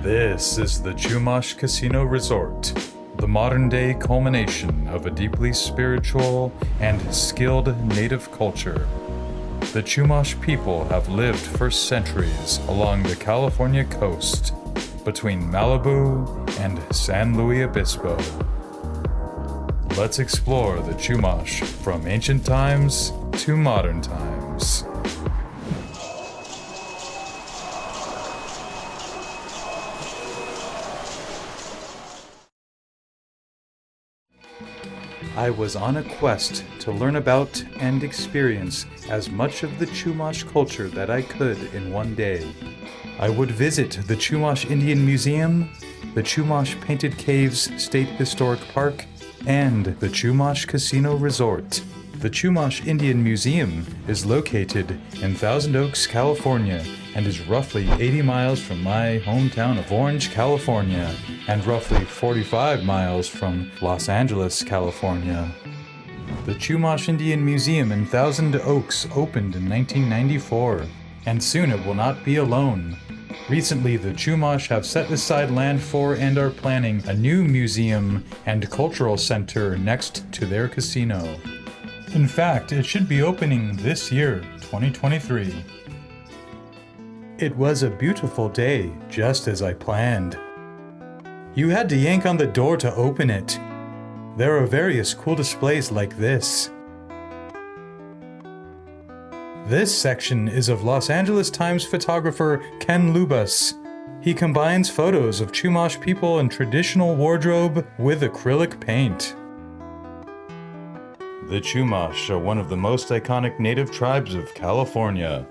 This is the Chumash Casino Resort, the modern-day culmination of a deeply spiritual and skilled native culture. The Chumash people have lived for centuries along the California coast, between Malibu and San Luis Obispo. Let's explore the Chumash from ancient times to modern times. I was on a quest to learn about and experience as much of the Chumash culture that I could in one day. I would visit the Chumash Indian Museum, the Chumash Painted Caves State Historic Park, and the Chumash Casino Resort. The Chumash Indian Museum is located in Thousand Oaks, California, and is roughly 80 miles from my hometown of Orange, California, and roughly 45 miles from Los Angeles, California. The Chumash Indian Museum in Thousand Oaks opened in 1994, and soon it will not be alone. Recently, the Chumash have set aside land for and are planning a new museum and cultural center next to their casino. In fact, it should be opening this year, 2023. It was a beautiful day, just as I planned. You had to yank on the door to open it. There are various cool displays like this. This section is of Los Angeles Times photographer Ken Lubas. He combines photos of Chumash people in traditional wardrobe with acrylic paint. The Chumash are one of the most iconic native tribes of California.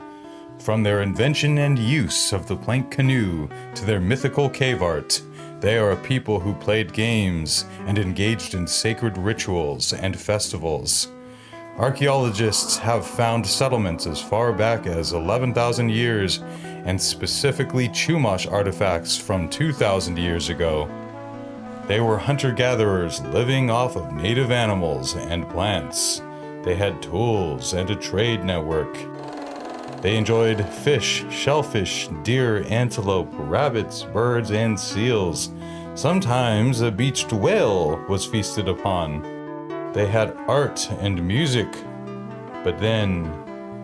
From their invention and use of the plank canoe to their mythical cave art, they are a people who played games and engaged in sacred rituals and festivals. Archaeologists have found settlements as far back as 11,000 years, and specifically Chumash artifacts from 2,000 years ago. They were hunter-gatherers living off of native animals and plants. They had tools and a trade network. They enjoyed fish, shellfish, deer, antelope, rabbits, birds, and seals. Sometimes a beached whale was feasted upon. They had art and music, but then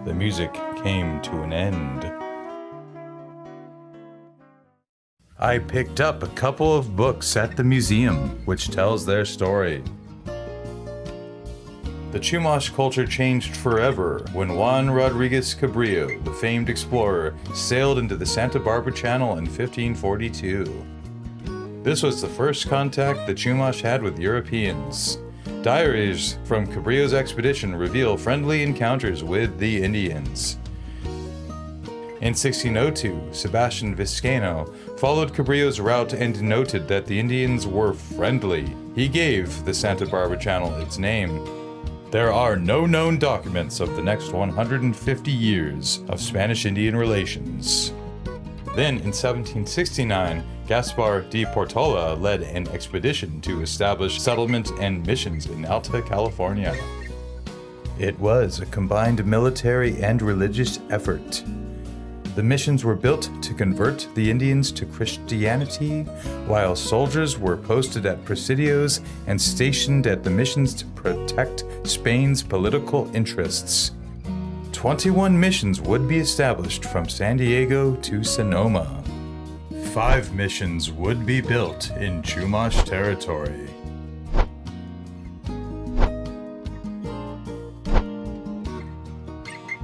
the music came to an end. I picked up a couple of books at the museum, which tells their story. The Chumash culture changed forever when Juan Rodriguez Cabrillo, the famed explorer, sailed into the Santa Barbara Channel in 1542. This was the first contact the Chumash had with Europeans. Diaries from Cabrillo's expedition reveal friendly encounters with the Indians. In 1602, Sebastian Vizcaino followed Cabrillo's route and noted that the Indians were friendly. He gave the Santa Barbara Channel its name. There are no known documents of the next 150 years of Spanish-Indian relations. Then, in 1769, Gaspar de Portola led an expedition to establish settlement and missions in Alta California. It was a combined military and religious effort. The missions were built to convert the Indians to Christianity, while soldiers were posted at presidios and stationed at the missions to protect Spain's political interests. 21 missions would be established from San Diego to Sonoma. 5 missions would be built in Chumash territory.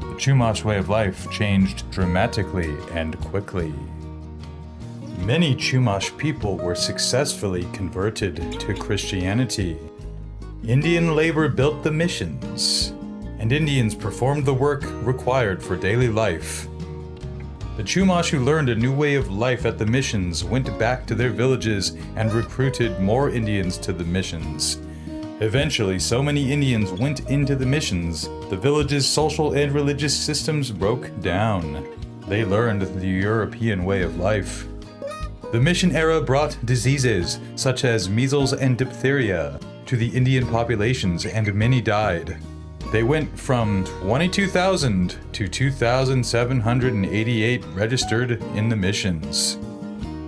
The Chumash way of life changed dramatically and quickly. Many Chumash people were successfully converted to Christianity. Indian labor built the missions, and Indians performed the work required for daily life. The Chumash who learned a new way of life at the missions went back to their villages and recruited more Indians to the missions. Eventually, so many Indians went into the missions, the village's social and religious systems broke down. They learned the European way of life. The mission era brought diseases such as measles and diphtheria to the Indian populations, and many died. They went from 22,000 to 2,788 registered in the missions.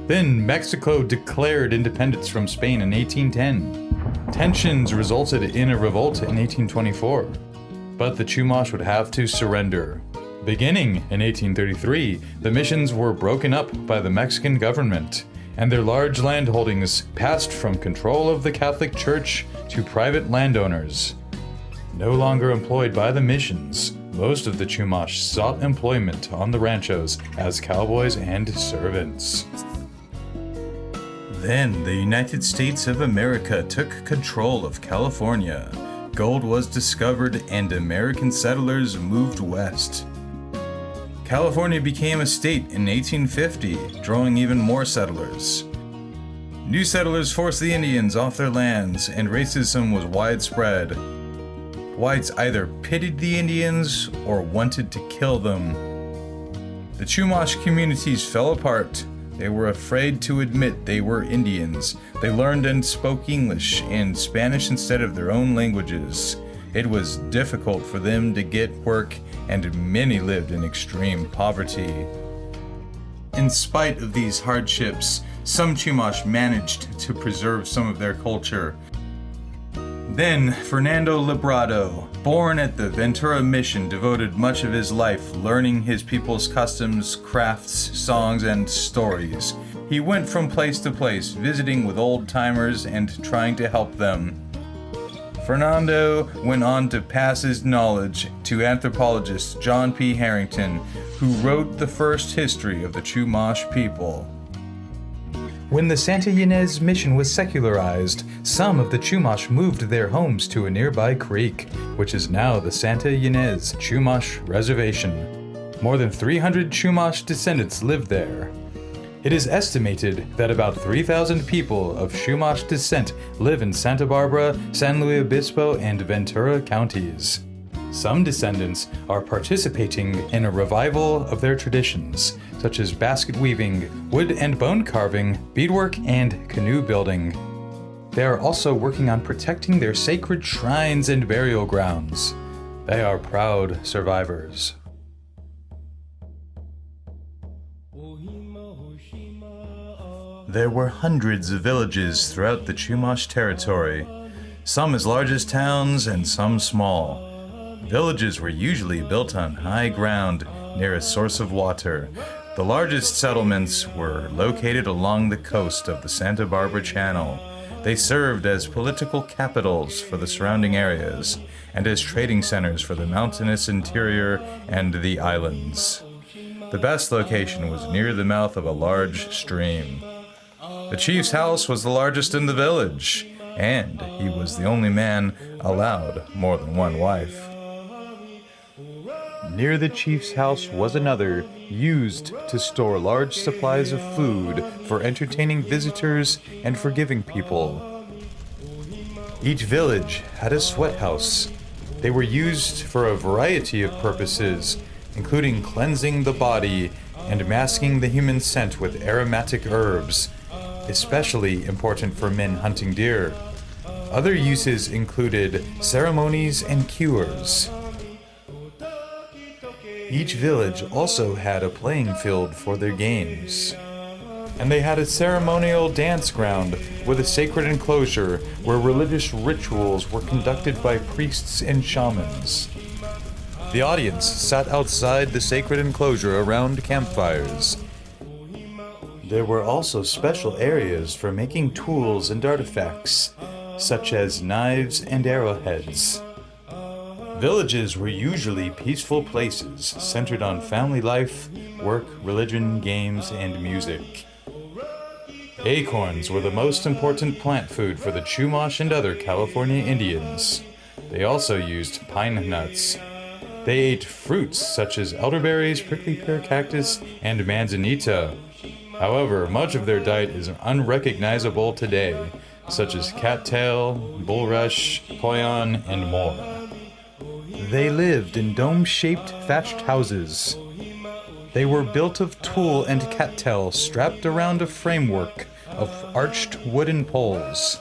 Then Mexico declared independence from Spain in 1810. Tensions resulted in a revolt in 1824, but the Chumash would have to surrender. Beginning in 1833, the missions were broken up by the Mexican government, and their large land holdings passed from control of the Catholic Church to private landowners. No longer employed by the missions, most of the Chumash sought employment on the ranchos as cowboys and servants. Then the United States of America took control of California. Gold was discovered and American settlers moved west. California became a state in 1850, drawing even more settlers. New settlers forced the Indians off their lands, and racism was widespread. Whites either pitied the Indians or wanted to kill them. The Chumash communities fell apart. They were afraid to admit they were Indians. They learned and spoke English and Spanish instead of their own languages. It was difficult for them to get work, and many lived in extreme poverty. In spite of these hardships, some Chumash managed to preserve some of their culture. Then, Fernando Librado, born at the Ventura Mission, devoted much of his life learning his people's customs, crafts, songs, and stories. He went from place to place, visiting with old-timers and trying to help them. Fernando went on to pass his knowledge to anthropologist John P. Harrington, who wrote the first history of the Chumash people. When the Santa Ynez mission was secularized, some of the Chumash moved their homes to a nearby creek, which is now the Santa Ynez Chumash Reservation. More than 300 Chumash descendants live there. It is estimated that about 3,000 people of Chumash descent live in Santa Barbara, San Luis Obispo, and Ventura counties. Some descendants are participating in a revival of their traditions, such as basket weaving, wood and bone carving, beadwork, and canoe building. They are also working on protecting their sacred shrines and burial grounds. They are proud survivors. There were hundreds of villages throughout the Chumash territory, some as large as towns and some small. Villages were usually built on high ground near a source of water. The largest settlements were located along the coast of the Santa Barbara Channel. They served as political capitals for the surrounding areas and as trading centers for the mountainous interior and the islands. The best location was near the mouth of a large stream. The chief's house was the largest in the village, and he was the only man allowed more than one wife. Near the chief's house was another, used to store large supplies of food for entertaining visitors and for giving people. Each village had a sweat house. They were used for a variety of purposes, including cleansing the body and masking the human scent with aromatic herbs, especially important for men hunting deer. Other uses included ceremonies and cures. Each village also had a playing field for their games. And they had a ceremonial dance ground with a sacred enclosure where religious rituals were conducted by priests and shamans. The audience sat outside the sacred enclosure around campfires. There were also special areas for making tools and artifacts, such as knives and arrowheads. Villages were usually peaceful places centered on family life, work, religion, games, and music. Acorns were the most important plant food for the Chumash and other California Indians. They also used pine nuts. They ate fruits such as elderberries, prickly pear cactus, and manzanita. However, much of their diet is unrecognizable today, such as cattail, bulrush, poyon, and more. They lived in dome-shaped thatched houses. They were built of tule and cattail strapped around a framework of arched wooden poles.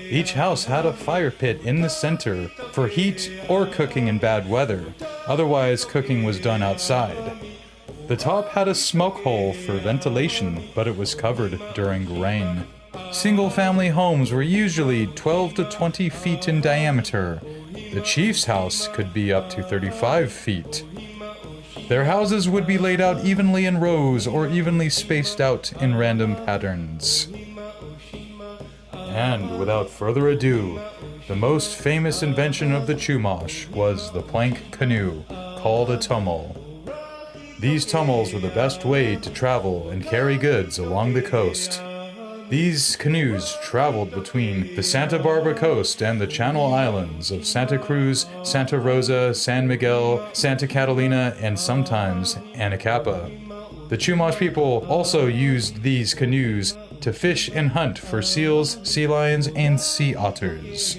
Each house had a fire pit in the center for heat or cooking in bad weather. Otherwise, cooking was done outside. The top had a smoke hole for ventilation, but it was covered during rain. Single-family homes were usually 12 to 20 feet in diameter. The chief's house could be up to 35 feet. Their houses would be laid out evenly in rows or evenly spaced out in random patterns. And without further ado, the most famous invention of the Chumash was the plank canoe, called a tumul. These tummuls were the best way to travel and carry goods along the coast. These canoes traveled between the Santa Barbara coast and the Channel Islands of Santa Cruz, Santa Rosa, San Miguel, Santa Catalina, and sometimes Anacapa. The Chumash people also used these canoes to fish and hunt for seals, sea lions, and sea otters.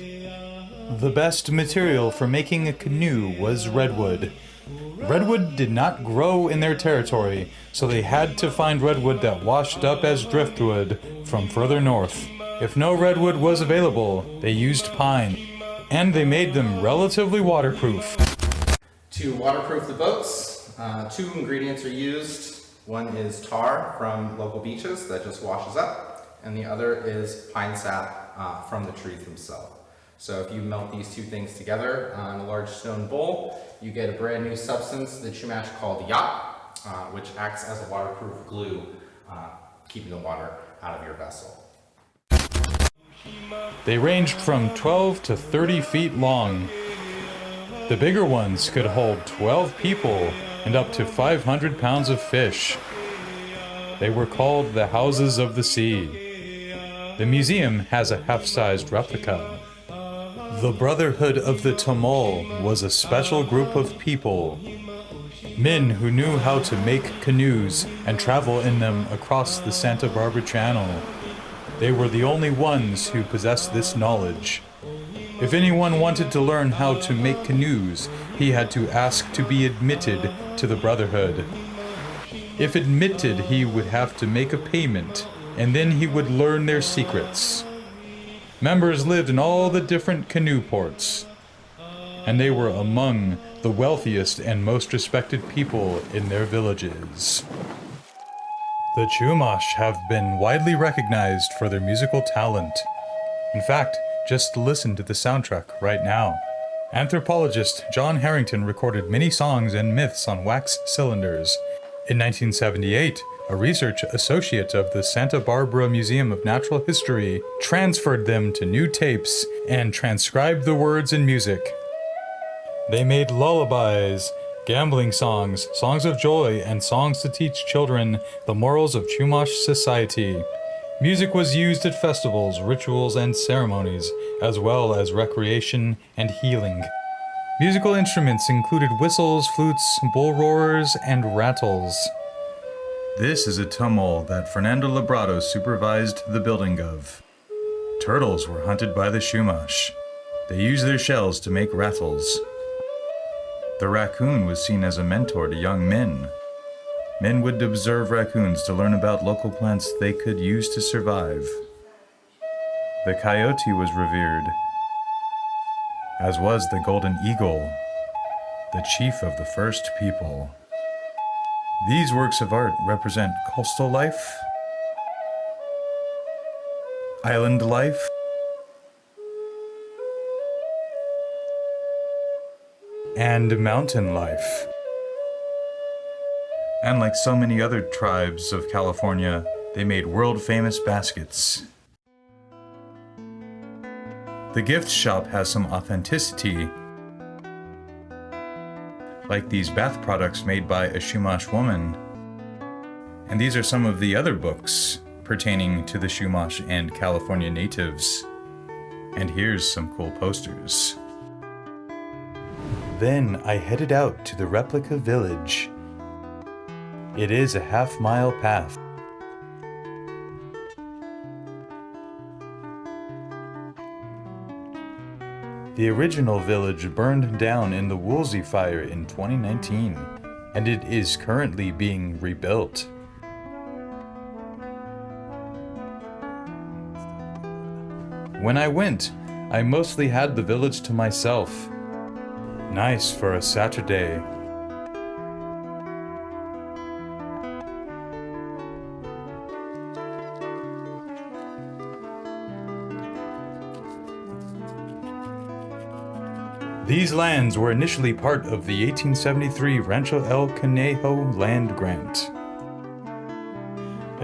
The best material for making a canoe was redwood. Redwood did not grow in their territory, so they had to find redwood that washed up as driftwood from further north. If no redwood was available, they used pine, and they made them relatively waterproof. To waterproof the boats, 2 ingredients are used. One is tar from local beaches that just washes up, and the other is pine sap from the trees themselves. So if you melt these 2 things together in a large stone bowl, you get a brand new substance the Chumash called yacht, which acts as a waterproof glue, keeping the water out of your vessel. They ranged from 12 to 30 feet long. The bigger ones could hold 12 people and up to 500 pounds of fish. They were called the Houses of the Sea. The museum has a half-sized replica. The Brotherhood of the Tumul was a special group of people, men who knew how to make canoes and travel in them across the Santa Barbara Channel. They were the only ones who possessed this knowledge. If anyone wanted to learn how to make canoes, he had to ask to be admitted to the Brotherhood. If admitted, he would have to make a payment, and then he would learn their secrets. Members lived in all the different canoe ports, and they were among the wealthiest and most respected people in their villages. The Chumash have been widely recognized for their musical talent. In fact, just listen to the soundtrack right now. Anthropologist John Harrington recorded many songs and myths on wax cylinders. In 1978, a research associate of the Santa Barbara Museum of Natural History transferred them to new tapes and transcribed the words and music. They made lullabies, gambling songs, songs of joy, and songs to teach children the morals of Chumash society. Music was used at festivals, rituals, and ceremonies, as well as recreation and healing. Musical instruments included whistles, flutes, bull roarers, and rattles. This is a tumul that Fernando Labrado supervised the building of. Turtles were hunted by the Chumash. They used their shells to make rattles. The raccoon was seen as a mentor to young men. Men would observe raccoons to learn about local plants they could use to survive. The coyote was revered, as was the golden eagle, the chief of the first people. These works of art represent coastal life, island life, and mountain life. And like so many other tribes of California, they made world-famous baskets. The gift shop has some authenticity, like these bath products made by a Chumash woman. And these are some of the other books pertaining to the Chumash and California natives. And here's some cool posters. Then I headed out to the replica village. It is a half-mile path. The original village burned down in the Woolsey fire in 2019, and it is currently being rebuilt. When I went, I mostly had the village to myself. Nice for a Saturday. These lands were initially part of the 1873 Rancho El Conejo land grant.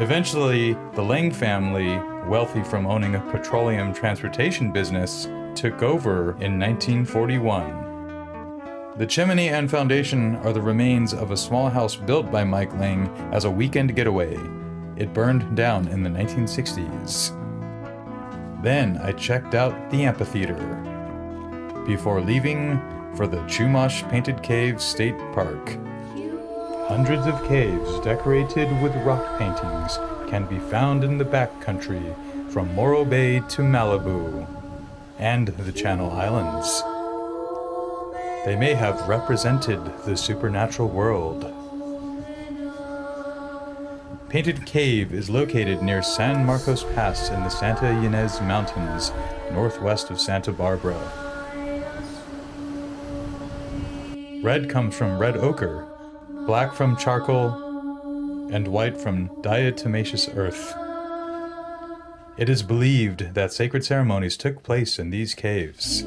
Eventually, the Lang family, wealthy from owning a petroleum transportation business, took over in 1941. The chimney and foundation are the remains of a small house built by Mike Lang as a weekend getaway. It burned down in the 1960s. Then I checked out the amphitheater before leaving for the Chumash Painted Caves State Park. Hundreds of caves decorated with rock paintings can be found in the backcountry from Morro Bay to Malibu and the Channel Islands. They may have represented the supernatural world. Painted Cave is located near San Marcos Pass in the Santa Ynez Mountains, northwest of Santa Barbara. Red comes from red ochre, black from charcoal, and white from diatomaceous earth. It is believed that sacred ceremonies took place in these caves.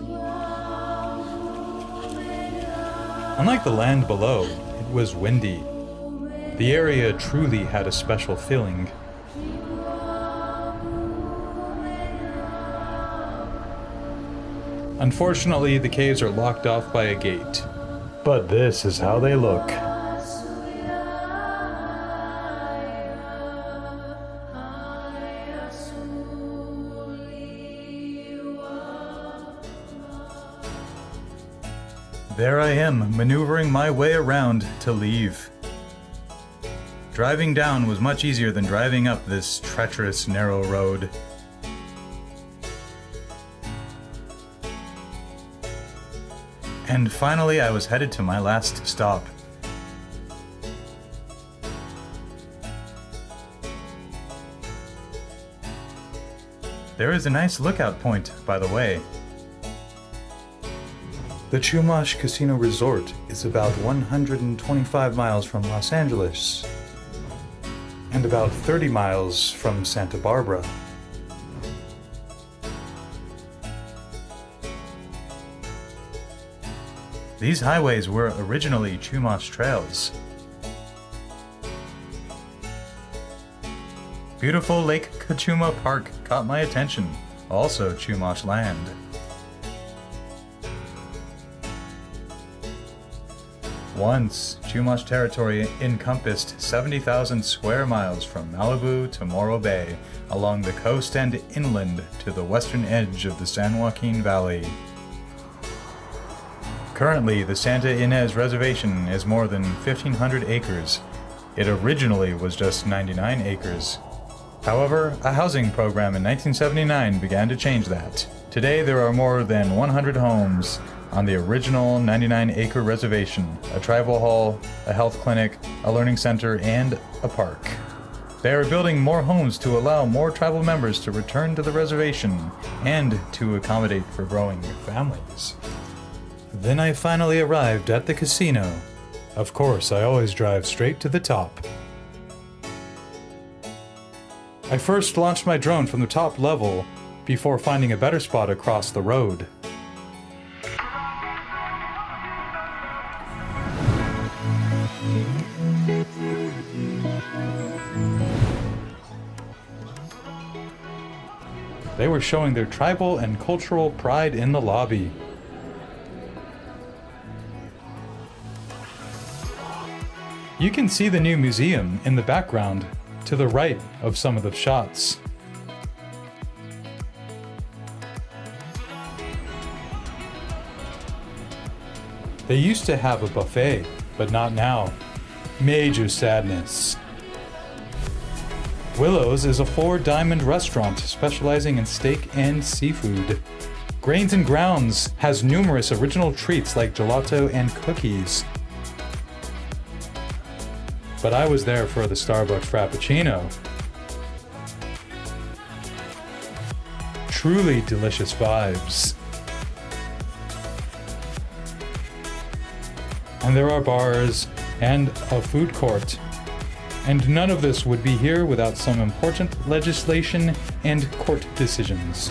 Unlike the land below, it was windy. The area truly had a special feeling. Unfortunately, the caves are locked off by a gate. But this is how they look. There I am, maneuvering my way around to leave. Driving down was much easier than driving up this treacherous, narrow road. And finally, I was headed to my last stop. There is a nice lookout point, by the way. The Chumash Casino Resort is about 125 miles from Los Angeles and about 30 miles from Santa Barbara. These highways were originally Chumash trails. Beautiful Lake Cachuma Park caught my attention, also Chumash land. Once, Chumash territory encompassed 70,000 square miles from Malibu to Morro Bay, along the coast and inland to the western edge of the San Joaquin Valley. Currently, the Santa Ynez Reservation is more than 1,500 acres. It originally was just 99 acres. However, a housing program in 1979 began to change that. Today, there are more than 100 homes on the original 99-acre reservation, a tribal hall, a health clinic, a learning center, and a park. They are building more homes to allow more tribal members to return to the reservation and to accommodate for growing families. Then I finally arrived at the casino. Of course, I always drive straight to the top. I first launched my drone from the top level before finding a better spot across the road. They were showing their tribal and cultural pride in the lobby. You can see the new museum in the background to the right of some of the shots. They used to have a buffet, but not now. Major sadness. Willow's is a 4-diamond restaurant specializing in steak and seafood. Grains and Grounds has numerous original treats like gelato and cookies. But I was there for the Starbucks Frappuccino. Truly delicious vibes. And there are bars and a food court. And none of this would be here without some important legislation and court decisions.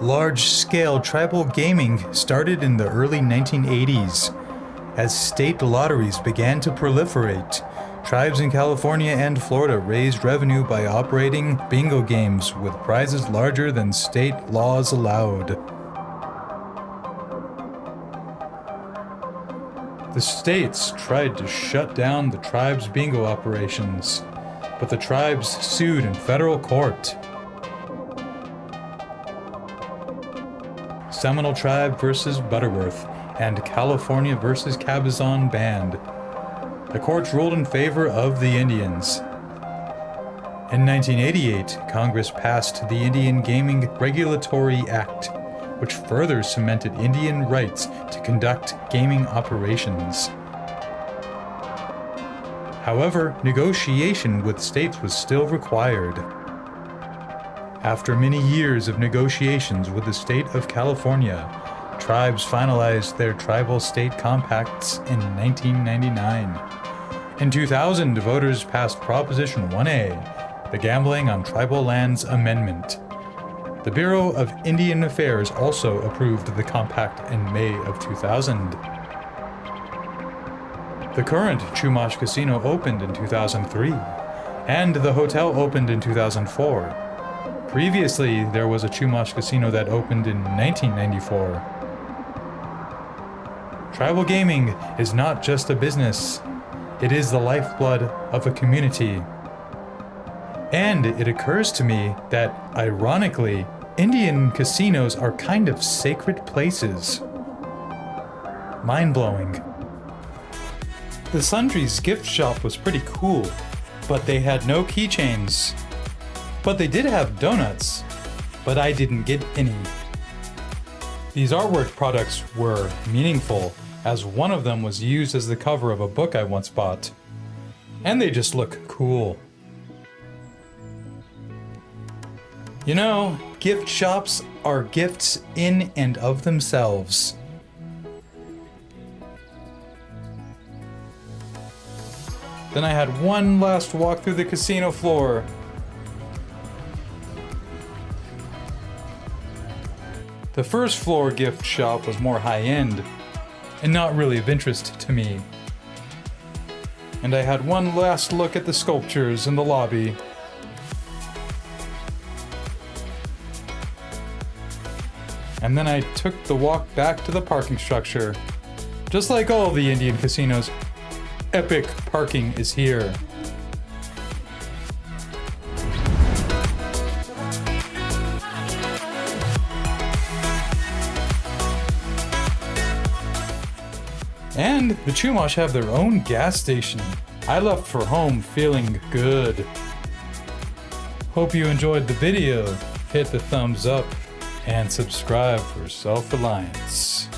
Large-scale tribal gaming started in the early 1980s. As state lotteries began to proliferate, tribes in California and Florida raised revenue by operating bingo games with prizes larger than state laws allowed. The states tried to shut down the tribes' bingo operations, but the tribes sued in federal court. Seminole Tribe versus Butterworth and California versus Cabazon Band. The courts ruled in favor of the Indians. In 1988, Congress passed the Indian Gaming Regulatory Act, which further cemented Indian rights to conduct gaming operations. However, negotiation with states was still required. After many years of negotiations with the state of California, tribes finalized their tribal state compacts in 1999. In 2000, voters passed Proposition 1A, the Gambling on Tribal Lands Amendment. The Bureau of Indian Affairs also approved the compact in May of 2000. The current Chumash Casino opened in 2003, and the hotel opened in 2004. Previously, there was a Chumash Casino that opened in 1994. Tribal gaming is not just a business. It is the lifeblood of a community. And it occurs to me that, ironically, Indian casinos are kind of sacred places. Mind-blowing. The Sundry's gift shop was pretty cool, but they had no keychains. But they did have donuts, but I didn't get any. These artwork products were meaningful, as one of them was used as the cover of a book I once bought. And they just look cool. You know, gift shops are gifts in and of themselves. Then I had one last walk through the casino floor. The first floor gift shop was more high-end, and not really of interest to me. And I had one last look at the sculptures in the lobby. And then I took the walk back to the parking structure. Just like all the Indian casinos, epic parking is here. And the Chumash have their own gas station. I left for home feeling good. Hope you enjoyed the video. Hit the thumbs up and subscribe for self-reliance.